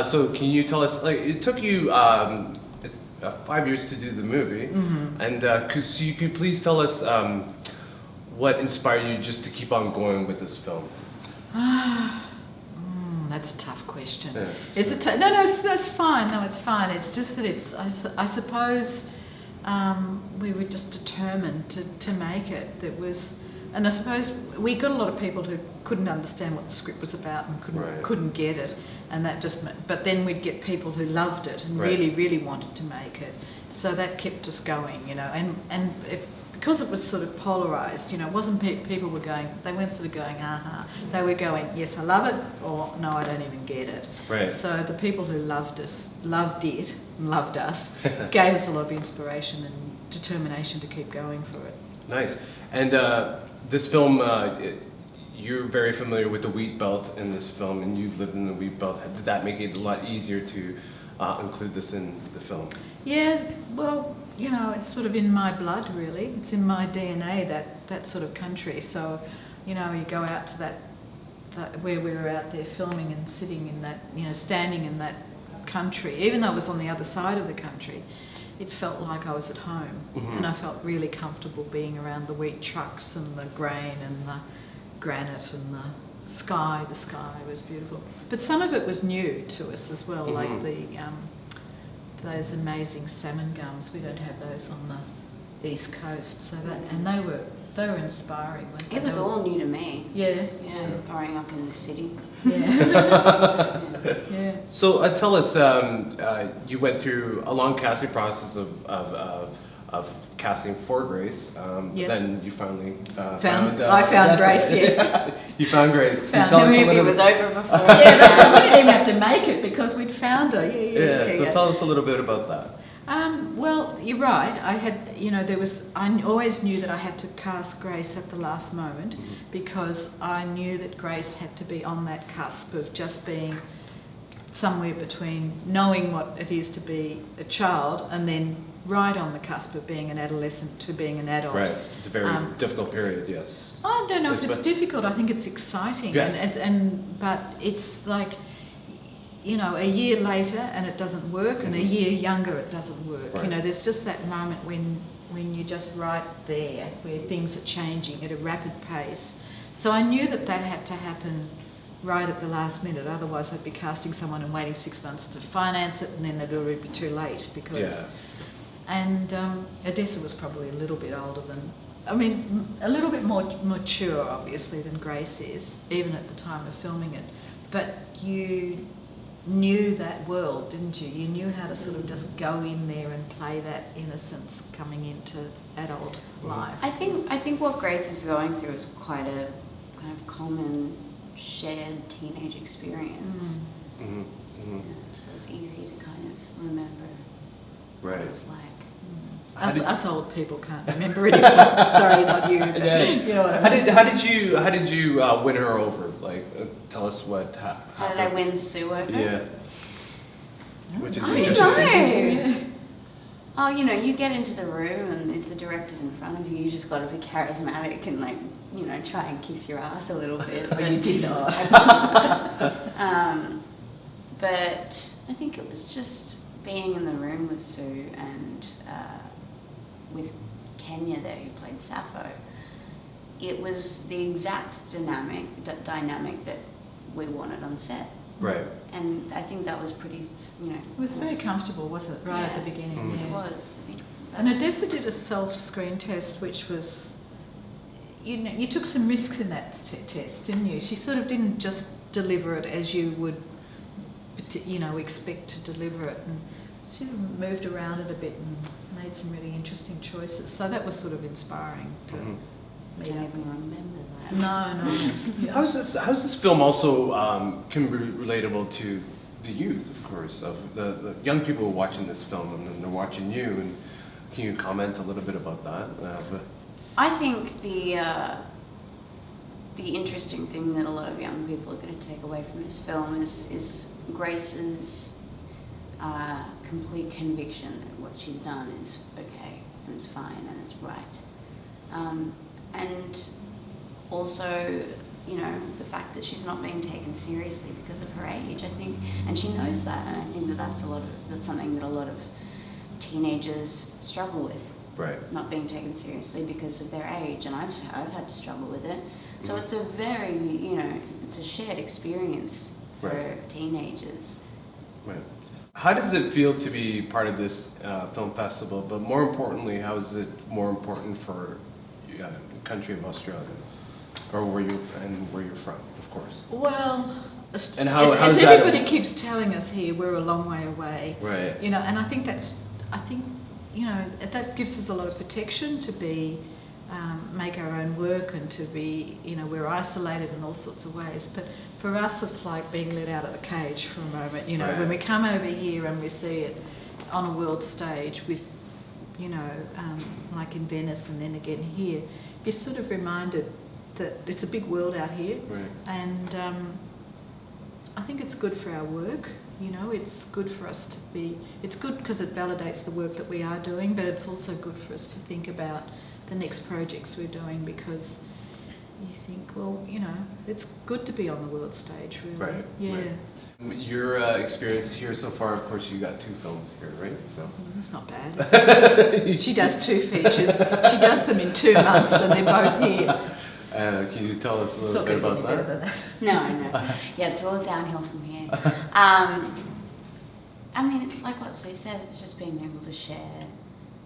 So can you tell us, like, it took you 5 years to do the movie, and could you please tell us what inspired you just to keep on going with this film? That's a tough question. Yeah, It's it's fine. No, it's fine. It's just that I suppose we were just determined to make it. And I suppose we got a lot of people who couldn't understand what the script was about and couldn't get it, and that just. But then we'd get people who loved it and really wanted to make it. So that kept us going, and because it was sort of polarised, it wasn't people were going, they weren't sort of going, they were going, yes, I love it, or no, I don't even get it. Right. So the people who loved us, loved us, gave us a lot of inspiration and determination to keep going for it. Nice. And this film, you're very familiar with the wheat belt in this film, and you've lived in the wheat belt. Did that make it a lot easier to include this in the film? Yeah, well, it's sort of in my blood, really. It's in my DNA, that sort of country. So, you go out to that where we were out there filming and sitting in that, standing in that country, even though it was on the other side of the country, it felt like I was at home. And I felt really comfortable being around the wheat trucks and the grain and the granite and the sky. The sky was beautiful. But some of it was new to us as well, like those amazing salmon gums. We don't have those on the East Coast, so they were inspiring. It was all new to me. Yeah. Growing up in the city. Yeah. Yeah. So tell us, you went through a long casting process of casting for Grace. Then you finally found. I found Grace. Yeah. You found Grace. The movie was over before. Yeah, that's right. We didn't even have to make it because we'd found her. Yeah. So tell us a little bit about that. Well, you're right. I had, I always knew that I had to cast Grace at the last moment because I knew that Grace had to be on that cusp of just being somewhere between knowing what it is to be a child and then right on the cusp of being an adolescent to being an adult. Right. It's a very difficult period, yes. I don't know if it's difficult. I think it's exciting. Yes. But it's like, a year later and it doesn't work, and a year younger it doesn't work. Right. There's just that moment when you're just right there, where things are changing at a rapid pace. So I knew that had to happen right at the last minute. Otherwise, I'd be casting someone and waiting 6 months to finance it, and then it'd already be too late. Because, and Odessa was probably a little bit older than. A little bit more mature, obviously, than Grace is, even at the time of filming it. But you knew that world, didn't you? You knew how to sort of just go in there and play that innocence coming into adult life. I think what Grace is going through is quite a kind of common shared teenage experience. So it's easy to kind of remember what it's like. Us old people can't remember it anymore. Sorry, not you. But you know what I mean. How did you win her over? Like, tell us what happened. How did I win Sue over? Yeah. Which is I interesting. Oh, you get into the room, and if the director's in front of you, you just got to be charismatic and try and kiss your ass a little bit. But you did not. But I think it was just being in the room with Sue and with Kenya there, who played Sappho. It was the exact dynamic that we wanted on set. Right. And I think that was pretty, It was very comfortable, wasn't it, at the beginning? It was. And Odessa did a self-screen test, which was, you took some risks in that test, didn't you? She sort of didn't just deliver it as you would, expect to deliver it. And she moved around it a bit and made some really interesting choices. So that was sort of inspiring to me. I don't even remember that. No. Yeah. How's this film also can be relatable to the youth, of course, of the young people who are watching this film, and then they're watching you, and can you comment a little bit about that? I think the interesting thing that a lot of young people are going to take away from this film is Grace's complete conviction that what she's done is okay and it's fine and it's right. And also you know, the fact that she's not being taken seriously because of her age, I think, and she knows that, and I think that that's something that a lot of teenagers struggle with. Right. Not being taken seriously because of their age, and I've had to struggle with it. So it's a very, you know, it's a shared experience for teenagers. Right. How does it feel to be part of this film festival? But more importantly, how is it more important for the country of Australia, or where you're from, of course? Well, And as everybody keeps telling us here, we're a long way away. Right. You know, and I think you know, that gives us a lot of protection to be make our own work and to be, you know, we're isolated in all sorts of ways. But for us, it's like being let out of the cage for a moment. You know, when we come over here and we see it on a world stage with, you know, like in Venice and then again here, you're sort of reminded that it's a big world out here. Right. And I think it's good for our work. You know, it's good for us to be, it's good because it validates the work that we are doing, but it's also good for us to think about the next projects we're doing, because you think, well, you know, it's good to be on the world stage, really. Right. Yeah. Right. Your experience here so far, of course, you got 2 films here, right? So It's not bad. She does 2 features. She does them in 2 months, and they're both here. Can you tell us a It's little not bit going to about get any better that? than that. No. Yeah, it's all downhill from here. I mean, it's like what Sue says, it's just being able to share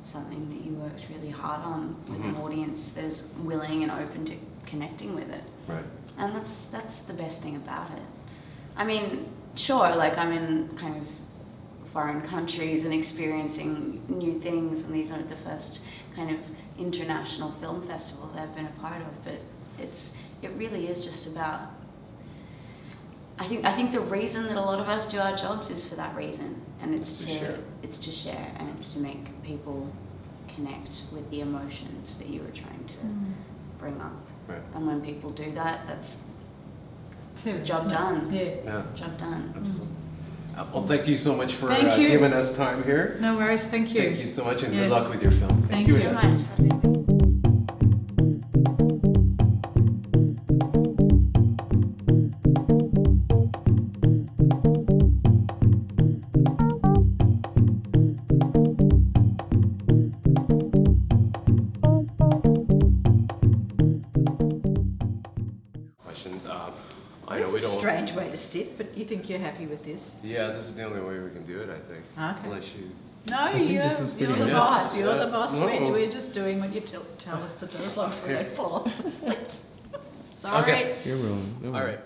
something that you worked really hard on with an audience that is willing and open to connecting with it. Right. And that's the best thing about it. I mean, sure, like I'm in kind of foreign countries and experiencing new things, and these aren't the first kind of international film festivals I've been a part of, but it really is just about, I think the reason that a lot of us do our jobs is for that reason, and it's to share, and it's to make people connect with the emotions that you were trying to bring up. Right. And when people do that, that's Serious, job isn't it? done. Yeah. Job done. Absolutely. Well, thank you so much for Thank you. giving us time here. No worries, thank you. Thank you so much, and Yes. good luck with your film. Thanks you, so Odessa. much. Questions? I know we It's a don't. strange way to sit, but you think you're happy with this? Yeah, this is the only way we can do it, I think. Okay. Unless you. No, think you're this is the pretty good. boss. Yes. You're the boss. No. We're just doing what you tell us to do, as long as we don't fall off the seat. Sorry. Okay. You're rolling. All right.